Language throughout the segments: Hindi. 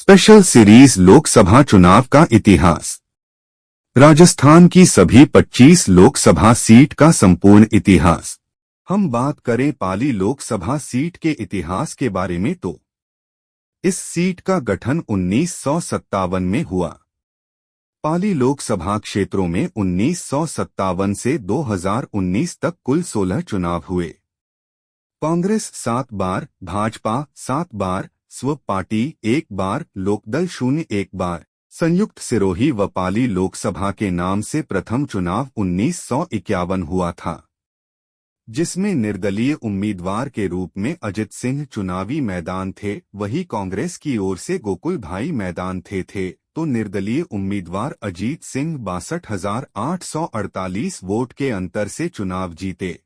स्पेशल सीरीज लोकसभा चुनाव का इतिहास। राजस्थान की सभी 25 लोकसभा सीट का संपूर्ण इतिहास। हम बात करें पाली लोकसभा सीट के इतिहास के बारे में तो इस सीट का गठन 1957 में हुआ। पाली लोकसभा क्षेत्रों में 1957 से 2019 तक कुल 16 चुनाव हुए। कांग्रेस 7 बार, भाजपा 7 बार, स्व पार्टी 1 बार, लोकदल 1 बार, संयुक्त सिरोही व पाली लोकसभा के नाम से प्रथम चुनाव 1951 हुआ था, जिसमें निर्दलीय उम्मीदवार के रूप में अजित सिंह चुनावी मैदान थे। वही कांग्रेस की ओर से गोकुल भाई मैदान थे तो निर्दलीय उम्मीदवार अजीत सिंह 62,848 वोट के अंतर से चुनाव जीते।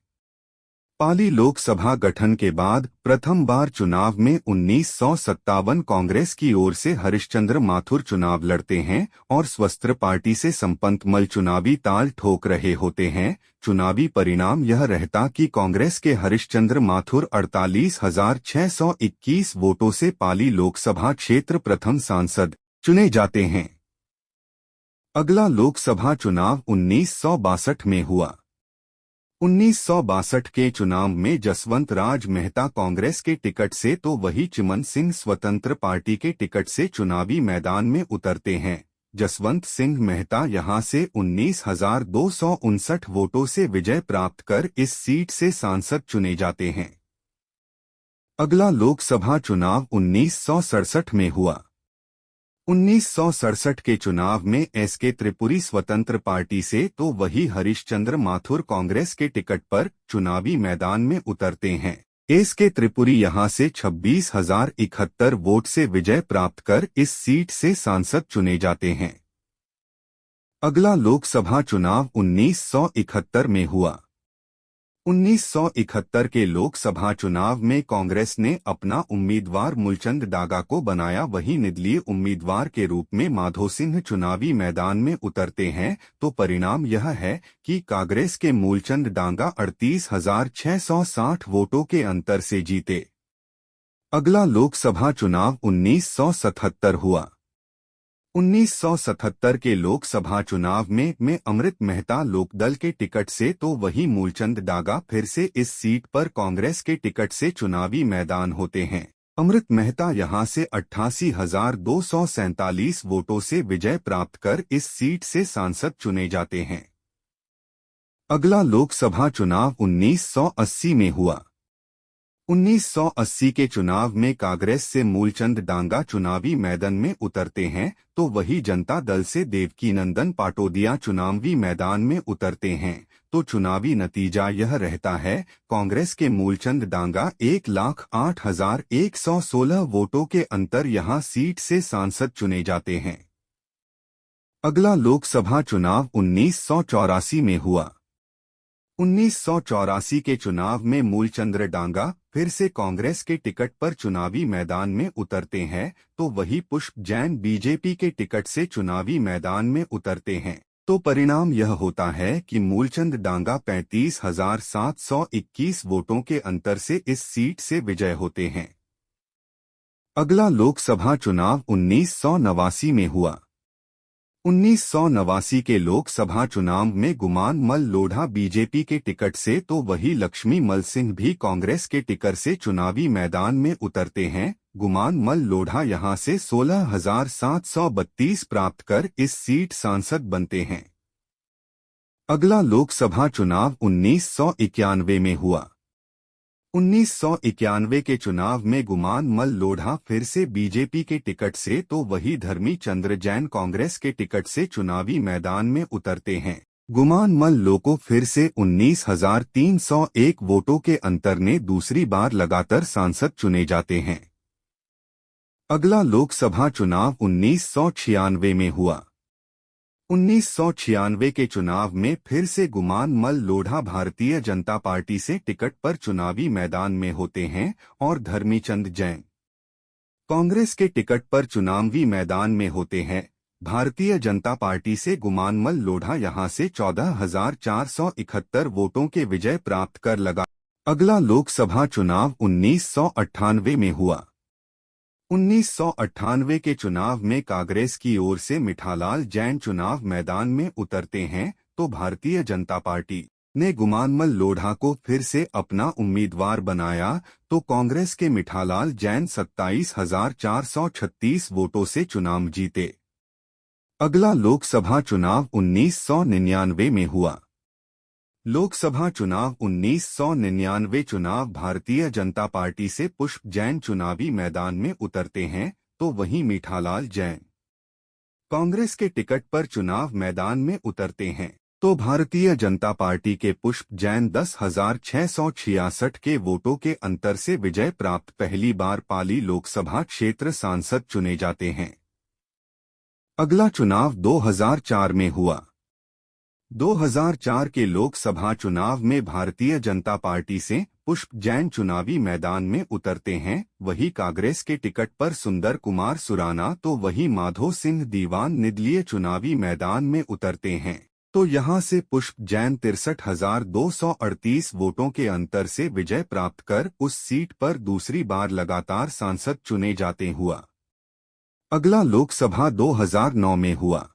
पाली लोकसभा गठन के बाद प्रथम बार चुनाव में 1957 कांग्रेस की ओर से हरिश्चंद्र माथुर चुनाव लड़ते हैं और स्वतंत्र पार्टी से संपत मल चुनावी ताल ठोक रहे होते हैं। चुनावी परिणाम यह रहता कि कांग्रेस के हरिश्चंद्र माथुर 48,621 वोटों से पाली लोकसभा क्षेत्र प्रथम सांसद चुने जाते हैं। अगला लोकसभा चुनाव 1962 में हुआ। 1962 के चुनाव में जसवंत राज मेहता कांग्रेस के टिकट से तो वही चिमन सिंह स्वतंत्र पार्टी के टिकट से चुनावी मैदान में उतरते हैं। जसवंत सिंह मेहता यहां से 19,259 वोटों से विजय प्राप्त कर इस सीट से सांसद चुने जाते हैं। अगला लोकसभा चुनाव 1967 में हुआ। 1967 के चुनाव में एसके त्रिपुरी स्वतंत्र पार्टी से तो वही हरिश्चंद्र माथुर कांग्रेस के टिकट पर चुनावी मैदान में उतरते हैं। एसके त्रिपुरी यहां से 26,071 वोट से विजय प्राप्त कर इस सीट से सांसद चुने जाते हैं। अगला लोकसभा चुनाव 1971 में हुआ। 1971 के लोकसभा चुनाव में कांग्रेस ने अपना उम्मीदवार मूलचंद डागा को बनाया। वही निर्दलीय उम्मीदवार के रूप में माधो सिंह चुनावी मैदान में उतरते हैं तो परिणाम यह है कि कांग्रेस के मूलचंद डांगा 38,660 वोटों के अंतर से जीते। अगला लोकसभा चुनाव 1977 हुआ। 1977 के लोकसभा चुनाव में अमृत मेहता लोकदल के टिकट से तो वही मूलचंद डागा फिर से इस सीट पर कांग्रेस के टिकट से चुनावी मैदान होते हैं। अमृत मेहता यहां से 88,247 वोटों से विजय प्राप्त कर इस सीट से सांसद चुने जाते हैं। अगला लोकसभा चुनाव 1980 में हुआ। 1980 के चुनाव में कांग्रेस से मूलचंद डांगा चुनावी मैदान में उतरते हैं तो वही जनता दल से देवकीनंदन पाटोदिया चुनावी मैदान में उतरते हैं तो चुनावी नतीजा यह रहता है कांग्रेस के मूलचंद डांगा 1,08,116 वोटों के अंतर यहां सीट से सांसद चुने जाते हैं। अगला लोकसभा चुनाव 1984 में हुआ। 1984 के चुनाव में मूलचंद्र डांगा फिर से कांग्रेस के टिकट पर चुनावी मैदान में उतरते हैं तो वही पुष्प जैन बीजेपी के टिकट से चुनावी मैदान में उतरते हैं तो परिणाम यह होता है कि मूलचंद डांगा 35,721 वोटों के अंतर से इस सीट से विजय होते हैं। अगला लोकसभा चुनाव 1989 में हुआ। 1989 के लोकसभा चुनाव में गुमान मल लोढ़ा बीजेपी के टिकट से तो वही लक्ष्मी मल सिंह भी कांग्रेस के टिकट से चुनावी मैदान में उतरते हैं। गुमान मल लोढ़ा यहां से 16,732 प्राप्त कर इस सीट सांसद बनते हैं। अगला लोकसभा चुनाव 1991 में हुआ। 1991 के चुनाव में गुमान मल लोढ़ा फिर से बीजेपी के टिकट से तो वही धर्मी चंद्र जैन कांग्रेस के टिकट से चुनावी मैदान में उतरते हैं। गुमान मल लोको फिर से 19,301 वोटों के अंतर ने दूसरी बार लगातार सांसद चुने जाते हैं। अगला लोकसभा चुनाव 1996 में हुआ। 1996 के चुनाव में फिर से गुमान मल लोढ़ा भारतीय जनता पार्टी से टिकट पर चुनावी मैदान में होते हैं और धर्मीचंद जैन कांग्रेस के टिकट पर चुनावी मैदान में होते हैं। भारतीय जनता पार्टी से गुमान मल लोढ़ा यहां से 14,471 वोटों के विजय प्राप्त कर लगा। अगला लोकसभा चुनाव 1998 में हुआ। 1998 के चुनाव में कांग्रेस की ओर से मिठालाल जैन चुनाव मैदान में उतरते हैं तो भारतीय जनता पार्टी ने गुमानमल लोढ़ा को फिर से अपना उम्मीदवार बनाया तो कांग्रेस के मिठालाल जैन 27,436 वोटों से चुनाव जीते। अगला लोकसभा चुनाव 1999 में हुआ। लोकसभा चुनाव 1999 चुनाव भारतीय जनता पार्टी से पुष्प जैन चुनावी मैदान में उतरते हैं तो वहीं मिठालाल जैन कांग्रेस के टिकट पर चुनाव मैदान में उतरते हैं तो भारतीय जनता पार्टी के पुष्प जैन 10,666 के वोटों के अंतर से विजय प्राप्त पहली बार पाली लोकसभा क्षेत्र सांसद चुने जाते हैं। अगला चुनाव 2004 में हुआ। 2004 के लोकसभा चुनाव में भारतीय जनता पार्टी से पुष्प जैन चुनावी मैदान में उतरते हैं, वही कांग्रेस के टिकट पर सुंदर कुमार सुराना तो वही माधो सिंह दीवान निर्दलीय चुनावी मैदान में उतरते हैं तो यहां से पुष्प जैन 63,238 वोटों के अंतर से विजय प्राप्त कर उस सीट पर दूसरी बार लगातार सांसद चुने जाते हुआ। अगला लोकसभा 2009 में हुआ।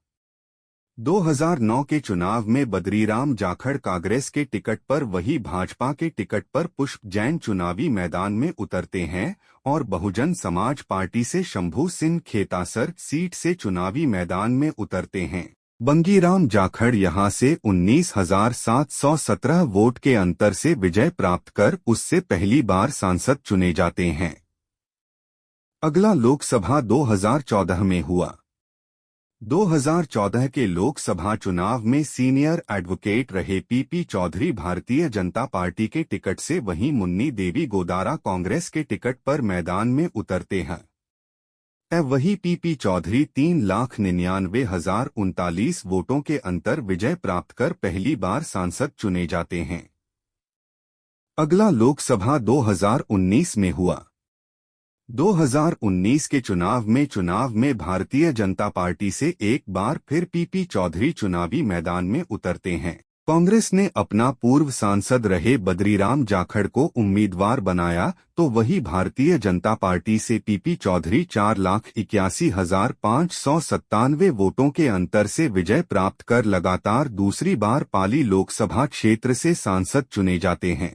2009 के चुनाव में बद्रीराम जाखड़ कांग्रेस के टिकट पर वही भाजपा के टिकट पर पुष्प जैन चुनावी मैदान में उतरते हैं और बहुजन समाज पार्टी से शंभू सिंह खेतासर सीट से चुनावी मैदान में उतरते हैं। बंगीराम जाखड़ यहां से 19,717 वोट के अंतर से विजय प्राप्त कर उससे पहली बार सांसद चुने जाते हैं। अगला लोकसभा 2014 में हुआ। 2014 के लोकसभा चुनाव में सीनियर एडवोकेट रहे पीपी चौधरी भारतीय जनता पार्टी के टिकट से वहीं मुन्नी देवी गोदारा कांग्रेस के टिकट पर मैदान में उतरते हैं। वही पीपी चौधरी 3,99,039 वोटों के अंतर विजय प्राप्त कर पहली बार सांसद चुने जाते हैं। अगला लोकसभा 2019 में हुआ। 2019 के चुनाव में भारतीय जनता पार्टी से एक बार फिर पीपी चौधरी चुनावी मैदान में उतरते हैं। कांग्रेस ने अपना पूर्व सांसद रहे बद्रीराम जाखड़ को उम्मीदवार बनाया तो वही भारतीय जनता पार्टी से पीपी चौधरी 4,81,597 वोटों के अंतर से विजय प्राप्त कर लगातार दूसरी बार पाली लोकसभा क्षेत्र से सांसद चुने जाते हैं।